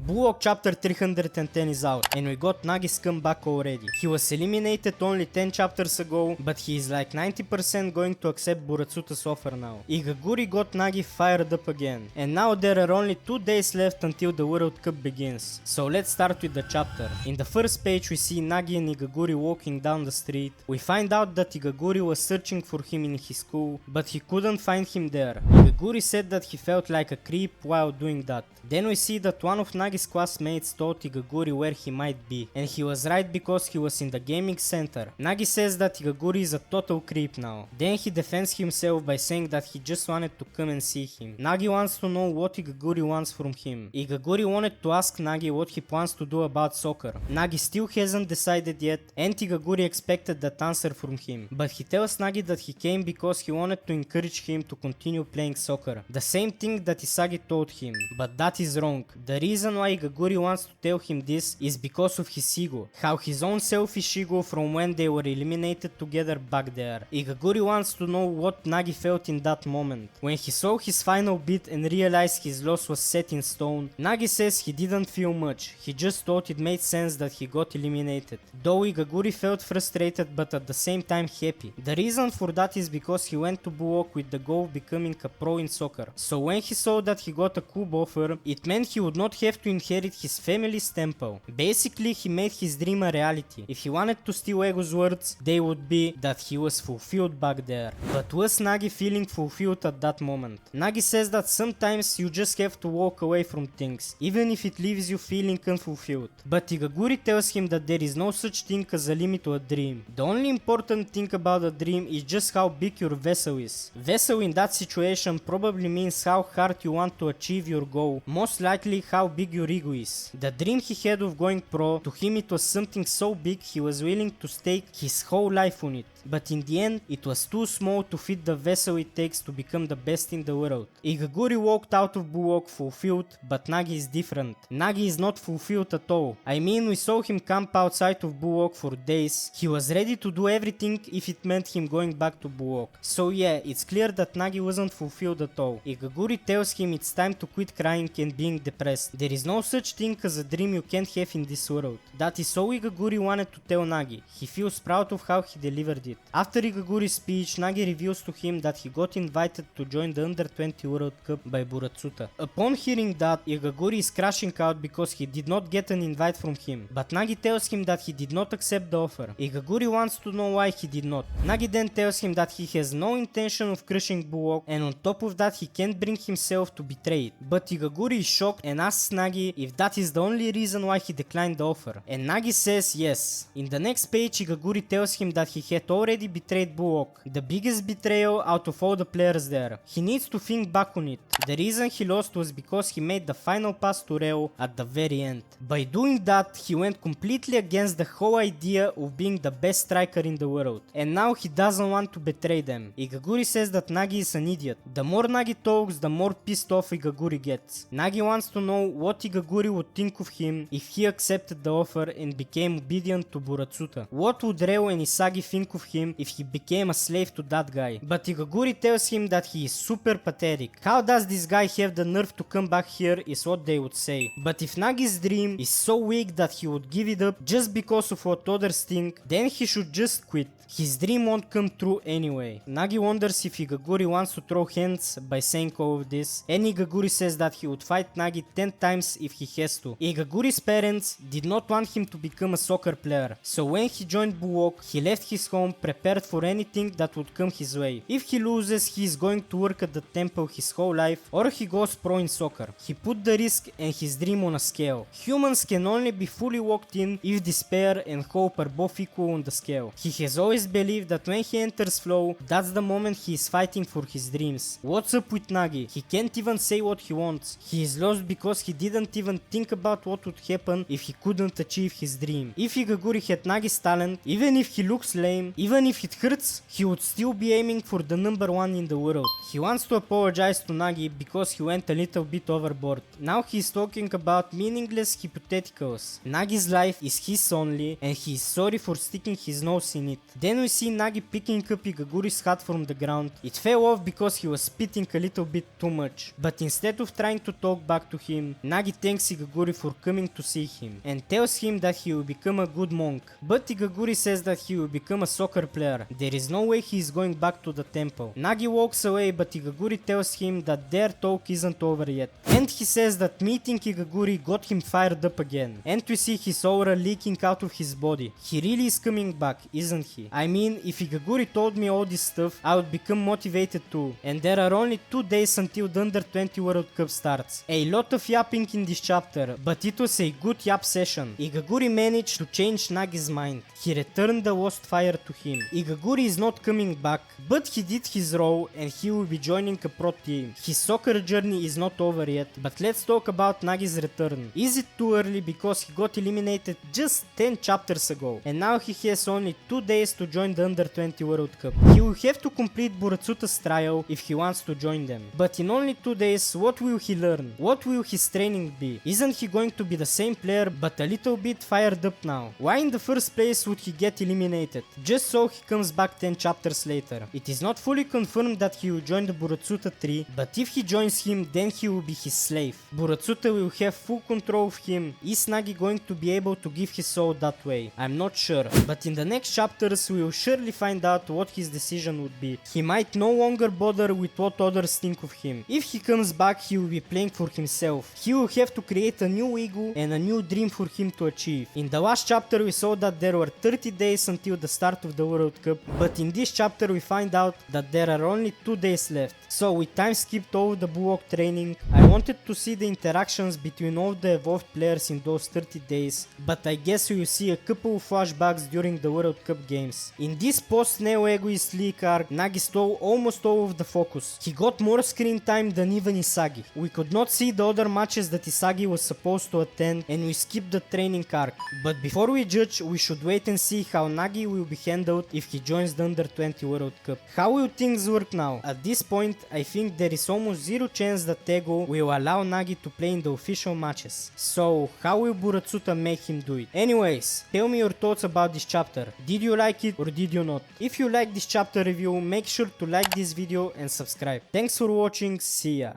Bullock chapter 310 is out, and we got Nagi's comeback already. He was eliminated only 10 chapters ago, but he is like 90% going to accept Buratsuta's offer now. Igaguri got Nagi fired up again, and now there are only 2 days left until the World Cup begins. So let's start with the chapter. In the first page we see Nagi and Igaguri walking down the street. We find out that Igaguri was searching for him in his school, but he couldn't find him there. Igaguri said that he felt like a creep while doing that. Then we see that one of Nagi's classmates told Igaguri where he might be, and he was right because he was in the gaming center. Nagi says that Igaguri is a total creep now. Then he defends himself by saying that he just wanted to come and see him. Nagi wants to know what Igaguri wants from him. Igaguri wanted to ask Nagi what he plans to do about soccer. Nagi still hasn't decided yet, and Igaguri expected that answer from him. But he tells Nagi that he came because he wanted to encourage him to continue playing soccer. The same thing that Isagi told him, but that is wrong. The reason why Igaguri wants to tell him this is because of his ego. How his own selfish ego from when they were eliminated together back there. Igaguri wants to know what Nagi felt in that moment. When he saw his final beat and realized his loss was set in stone, Nagi says he didn't feel much. He just thought it made sense that he got eliminated. Though Igaguri felt frustrated but at the same time happy. The reason for that is because he went to Bullock with the goal of becoming a pro in soccer. So when he saw that he got a club offer, it meant he would not have to inherit his family's temple. Basically, he made his dream a reality. If he wanted to steal Ego's words, they would be that he was fulfilled back there. But was Nagi feeling fulfilled at that moment? Nagi says that sometimes you just have to walk away from things, even if it leaves you feeling unfulfilled. But Igaguri tells him that there is no such thing as a limit to a dream. The only important thing about a dream is just how big your vessel is. Vessel in that situation probably means how hard you want to achieve your goal, most likely how big your ego is. The dream he had of going pro, to him it was something so big he was willing to stake his whole life on it. But in the end, it was too small to fit the vessel it takes to become the best in the world. Igaguri walked out of Bullock fulfilled, but Nagi is different. Nagi is not fulfilled at all. I mean, we saw him camp outside of Bullock for days. He was ready to do everything if it meant him going back to Bullock. So yeah, it's clear that Nagi wasn't fulfilled at all. Igaguri tells him it's time to quit crying and being depressed. There is no such thing as a dream you can't have in this world. That is all Igaguri wanted to tell Nagi. He feels proud of how he delivered it. After Igaguri's speech, Nagi reveals to him that he got invited to join the Under 20 World Cup by Buratsuta. Upon hearing that, Igaguri is crashing out because he did not get an invite from him. But Nagi tells him that he did not accept the offer. Igaguri wants to know why he did not. Nagi then tells him that he has no intention of crushing Bullock, and on top of that he can't bring himself to betray it. But Igaguri is shocked and asks Nagi if that is the only reason why he declined the offer. And Nagi says yes. In the next page, Igaguri tells him that he had already betrayed Bullock, the biggest betrayal out of all the players there. He needs to think back on it. The reason he lost was because he made the final pass to Reo at the very end. By doing that, he went completely against the whole idea of being the best striker in the world. And now he doesn't want to betray them. Igaguri says that Nagi is an idiot. The more Nagi talks, the more pissed off Igaguri gets. Nagi wants to know what Igaguri would think of him if he accepted the offer and became obedient to Buratsuta. What would Reo and Isagi think of him if he became a slave to that guy? But Igaguri tells him that he is super pathetic. How does this guy have the nerve to come back here is what they would say. But if Nagi's dream is so weak that he would give it up just because of what others think, then he should just quit. His dream won't come true anyway. Nagi wonders if Igaguri wants to throw hands by saying all of this, and Igaguri says that he would fight Nagi 10 times if he has to. Igaguri's parents did not want him to become a soccer player, so when he joined Bullock, he left his home prepared for anything that would come his way. If he loses, he is going to work at the temple his whole life, or he goes pro in soccer. He put the risk and his dream on a scale. Humans can only be fully locked in if despair and hope are both equal on the scale. He has always believed that when he enters flow, that's the moment he is fighting for his dreams. What's up with Nagi? He can't even say what he wants. He is lost because he didn't even think about what would happen if he couldn't achieve his dream. If Igaguri had Nagi's talent, even if he looks lame, Even if it hurts, he would still be aiming for the number 1 in the world. He wants to apologize to Nagi because he went a little bit overboard. Now he's talking about meaningless hypotheticals. Nagi's life is his only and he is sorry for sticking his nose in it. Then we see Nagi picking up Igaguri's hat from the ground. It fell off because he was spitting a little bit too much. But instead of trying to talk back to him, Nagi thanks Igaguri for coming to see him and tells him that he will become a good monk. But Igaguri says that he will become a soccer player. There is no way he is going back to the temple. Nagi walks away, but Igaguri tells him that their talk isn't over yet. And he says that meeting Igaguri got him fired up again. And we see his aura leaking out of his body. He really is coming back, isn't he? I mean, if Igaguri told me all this stuff, I would become motivated too. And there are only 2 days until the Under 20 World Cup starts. A lot of yapping in this chapter, but it was a good yap session. Igaguri managed to change Nagi's mind. He returned the lost fire to him. Igaguri is not coming back, but he did his role and he will be joining a pro team. His soccer journey is not over yet, but let's talk about Nagi's return. Is it too early because he got eliminated just 10 chapters ago and now he has only 2 days to join the Under 20 World Cup? He will have to complete Buratsuta's trial if he wants to join them. But in only 2 days, what will he learn? What will his training be? Isn't he going to be the same player but a little bit fired up now? Why in the first place would he get eliminated? Just so he comes back 10 chapters later. It is not fully confirmed that he will join the Buratsuta tree, but if he joins him, then he will be his slave. Buratsuta will have full control of him. Is Nagi going to be able to give his soul that way? I'm not sure, but in the next chapters we will surely find out what his decision would be. He might no longer bother with what others think of him. If he comes back, he will be playing for himself. He will have to create a new ego and a new dream for him to achieve. In the last chapter we saw that there were 30 days until the start of the World Cup, but in this chapter we find out that there are only 2 days left. So we time skipped all the Bullock training. I wanted to see the interactions between all the evolved players in those 30 days, but I guess we will see a couple of flashbacks during the World Cup games. In this post-Neo Egoist League arc, Nagi stole almost all of the focus. He got more screen time than even Isagi. We could not see the other matches that Isagi was supposed to attend and we skipped the training arc. But before we judge, we should wait and see how Nagi will be handled if he joins the Under 20 World Cup. How will things work now? At this point, I think there is almost zero chance that Tego will allow Nagi to play in the official matches. So, how will Buratsuta make him do it? Anyways, tell me your thoughts about this chapter. Did you like it or did you not? If you like this chapter review, make sure to like this video and subscribe. Thanks for watching, see ya!